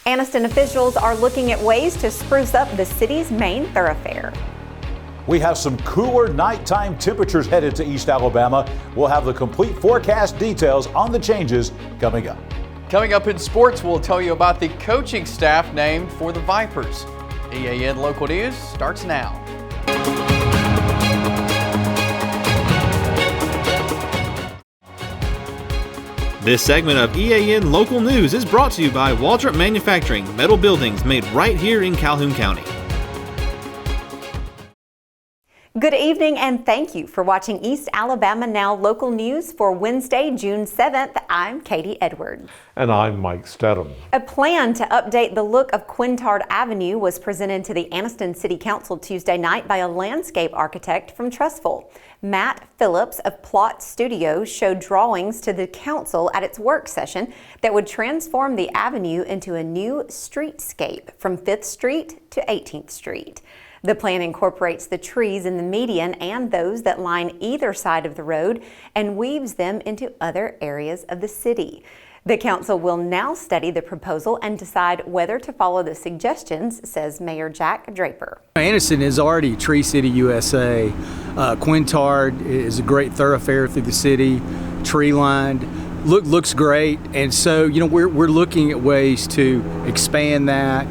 Anniston officials are looking at ways to spruce up the city's main thoroughfare. We have some cooler nighttime temperatures headed to East Alabama. We'll have the complete forecast details on the changes coming up. Coming up in sports, we'll tell you about the coaching staff named for the Vipers. EAN Local News starts now. This segment of EAN Local News is brought to you by Waldrop Manufacturing, metal buildings made right here in Calhoun County. Good evening and thank you for watching East Alabama Now Local News for Wednesday, June 7th. I'm Katie Edwards. And I'm Mike Stedham. A plan to update the look of Quintard Avenue was presented to the Anniston City Council Tuesday night by a landscape architect from Trustful. Matt Phillips of Plot Studios showed drawings to the council at its work session that would transform the avenue into a new streetscape from 5th Street to 18th Street. The plan incorporates the trees in the median and those that line either side of the road and weaves them into other areas of the city. The council will now study the proposal and decide whether to follow the suggestions, says Mayor Jack Draper. Anniston is already Tree City, USA. Quintard is a great thoroughfare through the city, tree lined, looks great. And so, we're looking at ways to expand that,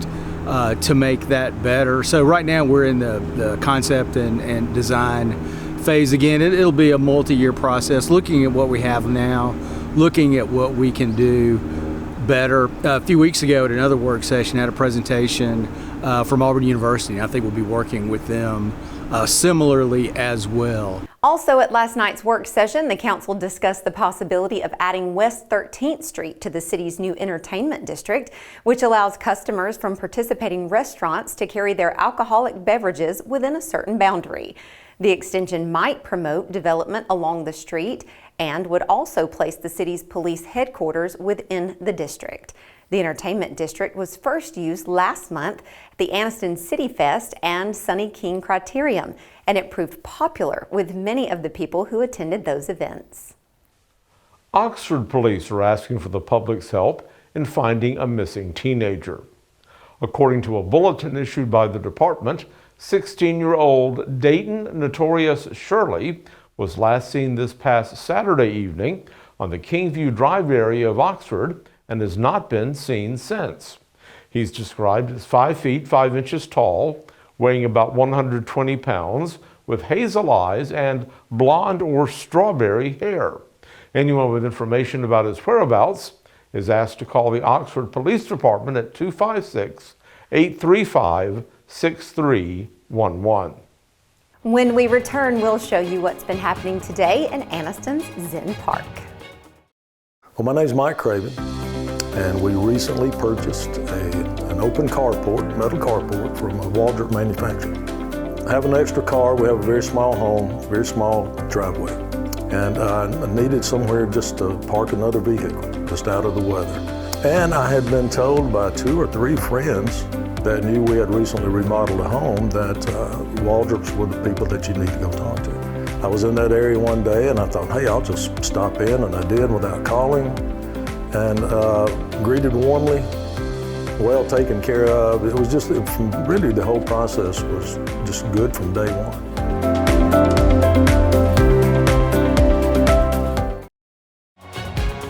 to make that better. So right now we're in the concept and design phase again. It'll be a multi-year process, looking at what we have now, looking at what we can do better. A few weeks ago at another work session, I had a presentation from Auburn University, and I think we'll be working with them similarly as well. Also at last night's work session, the council discussed the possibility of adding West 13th Street to the city's new entertainment district, which allows customers from participating restaurants to carry their alcoholic beverages within a certain boundary. The extension might promote development along the street and would also place the city's police headquarters within the district. The entertainment district was first used last month at the Anniston City Fest and Sunny King Criterium, and it proved popular with many of the people who attended those events. Oxford police are asking for the public's help in finding a missing teenager. According to a bulletin issued by the department, 16-year-old Dayton Notorious Shirley was last seen this past Saturday evening on the Kingview Drive area of Oxford and has not been seen since. He's described as 5 feet 5 inches tall, weighing about 120 pounds, with hazel eyes and blonde or strawberry hair. Anyone with information about his whereabouts is asked to call the Oxford Police Department at 256-835-6311. When we return, we'll show you what's been happening today in Anniston's Zinn Park. Well, my name's Mike Craven, and we recently purchased an open carport, metal carport from Waldrop Manufacturing. I have an extra car. We have a very small home, very small driveway, and I needed somewhere just to park another vehicle, just out of the weather. And I had been told by 2 or 3 friends that knew we had recently remodeled a home that Waldrops were the people that you need to go talk to. I was in that area one day and I thought, hey, I'll just stop in, and I did without calling, and greeted warmly, well taken care of. It was just, really the whole process was just good from day one.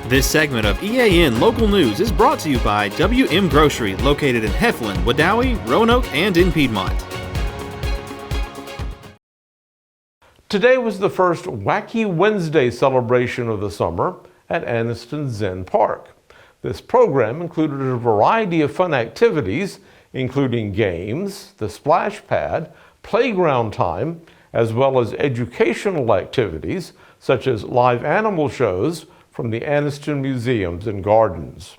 This segment of EAN Local News is brought to you by WM Grocery, located in Heflin, Wadowee, Roanoke, and in Piedmont. Today was the first Wacky Wednesday celebration of the summer at Anniston Zinn Park. This program included a variety of fun activities, including games, the splash pad, playground time, as well as educational activities such as live animal shows from the Anniston Museums and Gardens.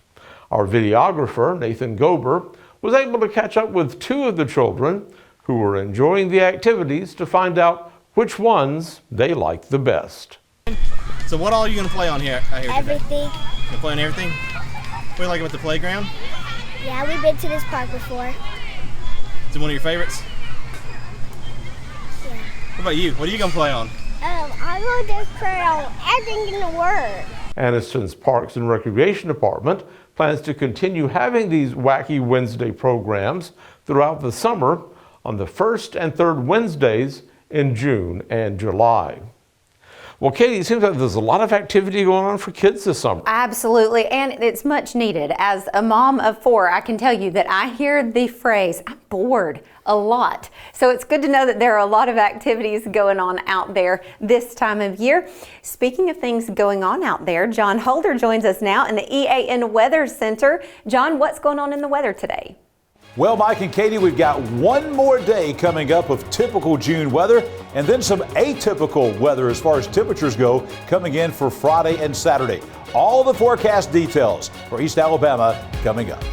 Our videographer, Nathan Gober, was able to catch up with 2 of the children who were enjoying the activities to find out which ones they liked the best. So what all are you going to play on here? Everything. You play on everything? What do you like about the playground? Yeah, we've been to this park before. Is it one of your favorites? Yeah. What about you? What are you going to play on? I'm going to play on everything in the world. Anniston's Parks and Recreation Department plans to continue having these Wacky Wednesday programs throughout the summer on the first and third Wednesdays in June and July. Well, Katie, it seems like there's a lot of activity going on for kids this summer. Absolutely, and it's much needed. As a mom of 4, I can tell you that I hear the phrase, I'm bored, a lot. So it's good to know that there are a lot of activities going on out there this time of year. Speaking of things going on out there, John Holder joins us now in the EAN Weather Center. John, what's going on in the weather today? Well, Mike and Katie, we've got one more day coming up of typical June weather and then some atypical weather as far as temperatures go coming in for Friday and Saturday. All the forecast details for East Alabama coming up.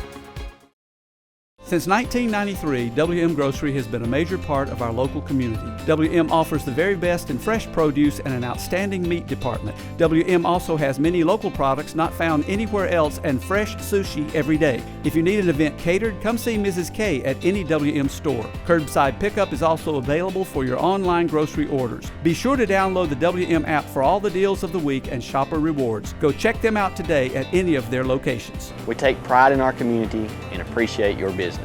Since 1993, WM Grocery has been a major part of our local community. WM offers the very best in fresh produce and an outstanding meat department. WM also has many local products not found anywhere else and fresh sushi every day. If you need an event catered, come see Mrs. K at any WM store. Curbside pickup is also available for your online grocery orders. Be sure to download the WM app for all the deals of the week and shopper rewards. Go check them out today at any of their locations. We take pride in our community and appreciate your business.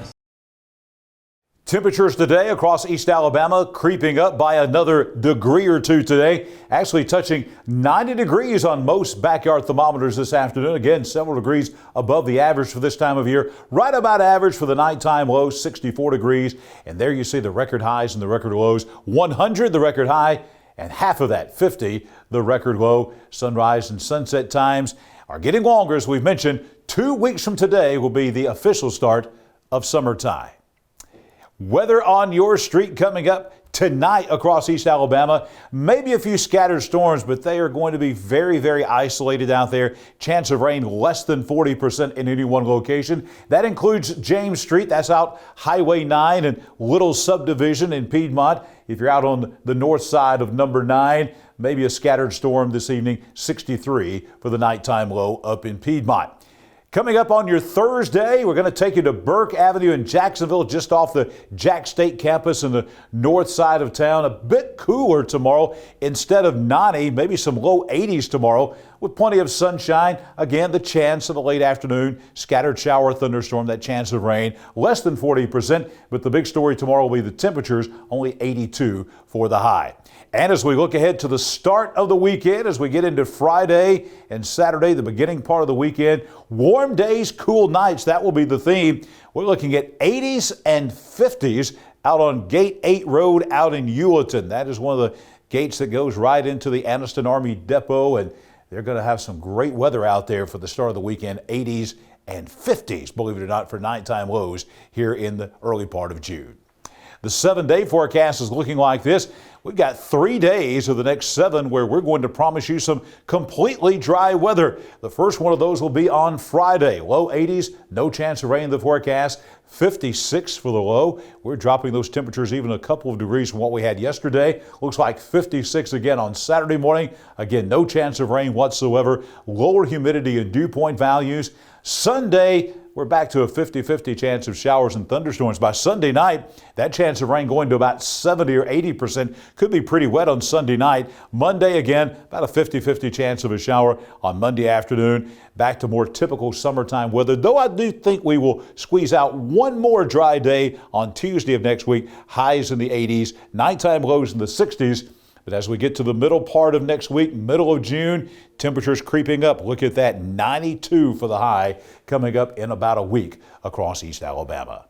Temperatures today across East Alabama creeping up by another degree or two today, actually touching 90 degrees on most backyard thermometers this afternoon. Again, several degrees above the average for this time of year. Right about average for the nighttime low, 64 degrees. And there you see the record highs and the record lows. 100 the record high, and half of that, 50, the record low. Sunrise and sunset times are getting longer, as we've mentioned. 2 weeks from today will be the official start of summertime. Weather on your street coming up tonight across East Alabama. Maybe a few scattered storms, but they are going to be very, very isolated out there. Chance of rain less than 40% in any one location. That includes James Street. That's out Highway 9 and Little Subdivision in Piedmont. If you're out on the north side of number 9, maybe a scattered storm this evening. 63 for the nighttime low up in Piedmont. Coming up on your Thursday, we're going to take you to Burke Avenue in Jacksonville, just off the Jack State campus in the north side of town. A bit cooler tomorrow. Instead of 90, maybe some low 80s tomorrow with plenty of sunshine. Again, the chance of a late afternoon scattered shower thunderstorm, that chance of rain, less than 40%. But the big story tomorrow will be the temperatures, only 82 for the high. And as we look ahead to the start of the weekend, as we get into Friday and Saturday, the beginning part of the weekend, warm days, cool nights, that will be the theme. We're looking at 80s and 50s out on Gate 8 Road out in Hewleton. That is one of the gates that goes right into the Anniston Army Depot, and they're going to have some great weather out there for the start of the weekend, 80s and 50s, believe it or not, for nighttime lows here in the early part of June. The 7-day forecast is looking like this. We've got 3 days of the next 7 where we're going to promise you some completely dry weather. The first one of those will be on Friday. Low 80s, no chance of rain in the forecast. 56 for the low. We're dropping those temperatures even a couple of degrees from what we had yesterday. Looks like 56 again on Saturday morning. Again, no chance of rain whatsoever. Lower humidity and dew point values. Sunday, we're back to a 50-50 chance of showers and thunderstorms. By Sunday night, that chance of rain going to about 70 or 80%. Could be pretty wet on Sunday night. Monday, again, about a 50-50 chance of a shower on Monday afternoon. Back to more typical summertime weather, though I do think we will squeeze out one more dry day on Tuesday of next week. Highs in the 80s, nighttime lows in the 60s. But as we get to the middle part of next week, middle of June, temperatures creeping up. Look at that, 92 for the high coming up in about a week across East Alabama.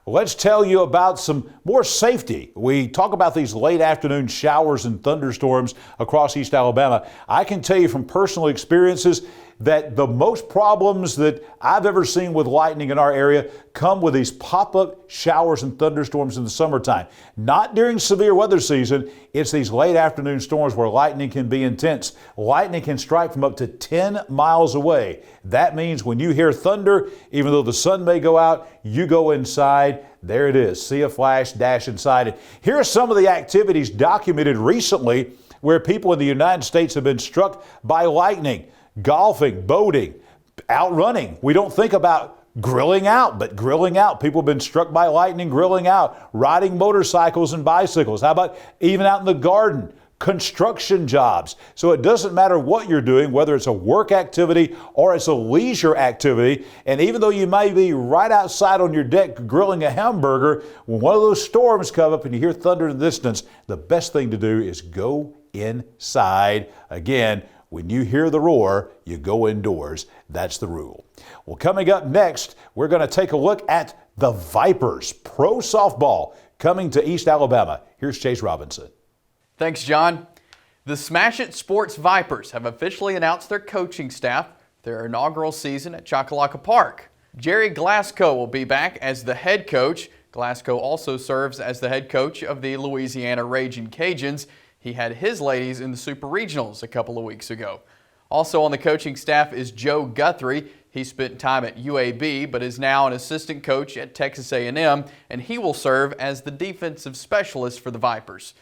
Let's tell you about some more safety. We talk about these late afternoon showers and thunderstorms across East Alabama. I can tell you from personal experiences that the most problems that I've ever seen with lightning in our area come with these pop-up showers and thunderstorms in the summertime. Not during severe weather season, it's these late afternoon storms where lightning can be intense. Lightning can strike from up to 10 miles away. That means when you hear thunder, even though the sun may go out, you go inside. There it is. See a flash, dash inside it. Here are some of the activities documented recently where people in the United States have been struck by lightning. Golfing, boating, outrunning. We don't think about grilling out, but grilling out. People have been struck by lightning grilling out. Riding motorcycles and bicycles. How about even out in the garden? construction jobs. So it doesn't matter what you're doing, whether it's a work activity or it's a leisure activity. And even though you may be right outside on your deck grilling a hamburger, when one of those storms come up and you hear thunder in the distance, the best thing to do is go inside. Again, when you hear the roar, you go indoors. That's the rule. Well, coming up next, we're going to take a look at the Vipers Pro Softball coming to East Alabama. Here's Chase Robinson. Thanks, John. The Smash It Sports Vipers have officially announced their coaching staff for their inaugural season at Choccolocco Park. Jerry Glasgow will be back as the head coach. Glasgow also serves as the head coach of the Louisiana Raging Cajuns. He had his ladies in the Super Regionals a couple of weeks ago. Also on the coaching staff is Joe Guthrie. He spent time at UAB but is now an assistant coach at Texas A&M, and he will serve as the defensive specialist for the Vipers.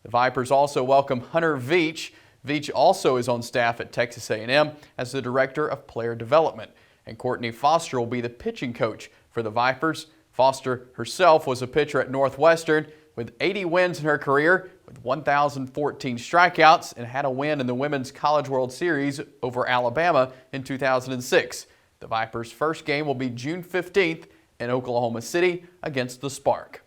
The Vipers also welcome Hunter Veach. Veach also is on staff at Texas A&M as the director of player development. And Courtney Foster will be the pitching coach for the Vipers. Foster herself was a pitcher at Northwestern with 80 wins in her career with 1,014 strikeouts and had a win in the Women's College World Series over Alabama in 2006. The Vipers' first game will be June 15th in Oklahoma City against the Spark.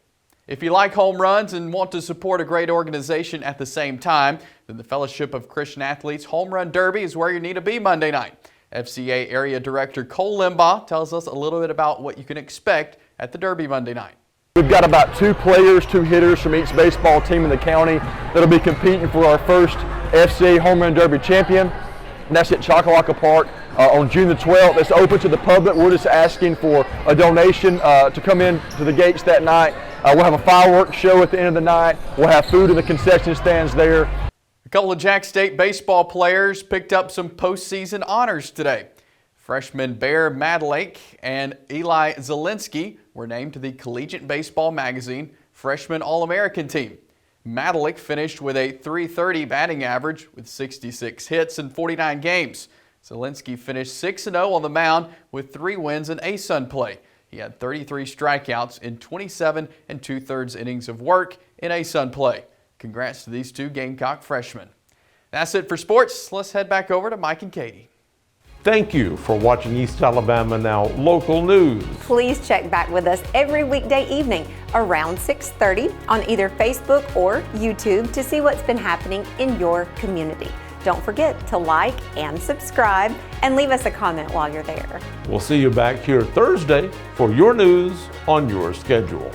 If you like home runs and want to support a great organization at the same time, then the Fellowship of Christian Athletes Home Run Derby is where you need to be Monday night. FCA Area Director Cole Limbaugh tells us a little bit about what you can expect at the Derby Monday night. We've got about 2 players, 2 hitters from each baseball team in the county that'll be competing for our first FCA Home Run Derby champion. And that's at Choccolocco Park on June the 12th. It's open to the public. We're just asking for a donation to come in to the gates that night. We'll have a fireworks show at the end of the night. We'll have food in the concession stands there. A couple of Jack State baseball players picked up some postseason honors today. Freshman Bear Madlake and Eli Zielinski were named to the Collegiate Baseball Magazine Freshman All-American Team. Madlake finished with a .330 batting average with 66 hits in 49 games. Zielinski finished 6-0 on the mound with 3 wins in ASUN play. He had 33 strikeouts in 27 2/3 innings of work in ASUN play. Congrats to these 2 Gamecock freshmen. That's it for sports. Let's head back over to Mike and Katie. Thank you for watching East Alabama Now Local News. Please check back with us every weekday evening around 6:30 on either Facebook or YouTube to see what's been happening in your community. Don't forget to like and subscribe and leave us a comment while you're there. We'll see you back here Thursday for your news on your schedule.